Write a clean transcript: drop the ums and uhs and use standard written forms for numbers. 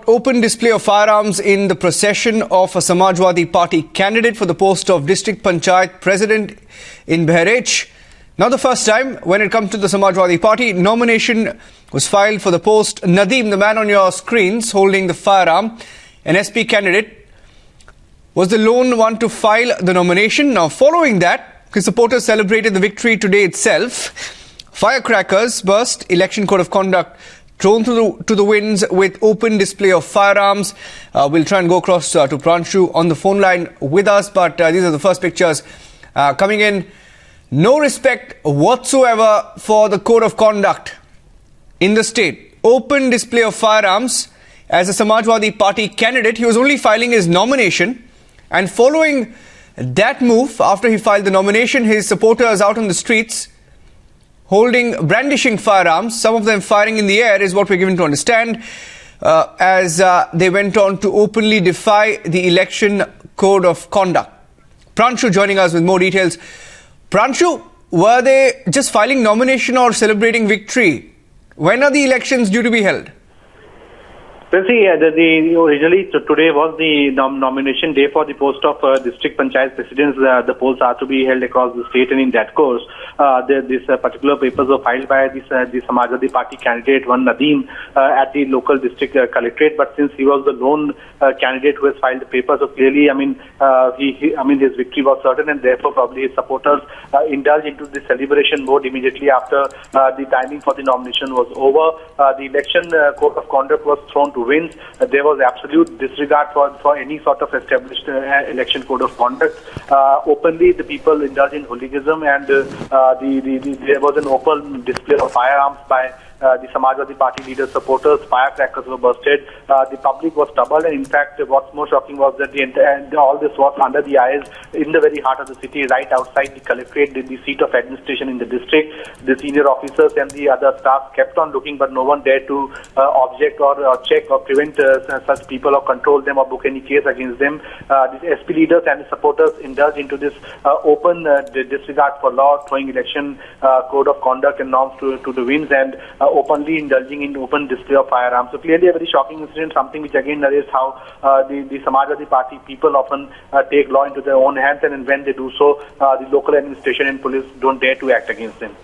about open display of firearms in the procession of a Samajwadi Party candidate for the post of District Panchayat President in Bahraich. Now the first time when it comes to the Samajwadi Party, nomination was filed for the post. Nadeem, the man on your screens holding the firearm, an SP candidate, was the lone one to file the nomination. Now following that, his supporters celebrated the victory today itself. Firecrackers burst, election code of conduct thrown to the winds with open display of firearms. We'll try and go across to Pranshu on the phone line with us, but these are the first pictures coming in. No respect whatsoever for the code of conduct in the state. Open display of firearms as a Samajwadi Party candidate. He was only filing his nomination, and following that move, after he filed the nomination, his supporters out on the streets brandishing firearms, some of them firing in the air is what we're given to understand, as they went on to openly defy the election code of conduct. Pranshu joining us with more details. Pranshu, were they just filing nomination or celebrating victory? When are the elections due to be held? Well, see, originally today was the nomination day for the post of District Panchayat Presidents. The polls are to be held across the state, and in that course, these particular papers were filed by the Samajwadi Party candidate, one Nadeem, at the local district collectorate. But since he was the lone candidate who has filed the paper, so clearly, his victory was certain, and therefore probably his supporters indulged into the celebration mode immediately after the timing for the nomination was over. The election code of conduct was thrown to winds. There was absolute disregard for any sort of established election code of conduct. Openly, the people indulged in hooliganism, and there was an open display of firearms by the Samajwadi Party leader supporters. Firecrackers were bursted. The public was troubled, and in fact, what's more shocking was that all this was under the eyes in the very heart of the city, right outside the collectorate, the seat of administration in the district. The senior officers and the other staff kept on looking, but no one dared to object or check or prevent such people or control them or book any case against them. The SP leaders and the supporters indulged into this open disregard for law, throwing election code of conduct and norms to the winds, and openly indulging in open display of firearms. So clearly a very shocking incident, something which again narrates how the Samajwadi Party people often take law into their own hands, and when they do so, the local administration and police don't dare to act against them.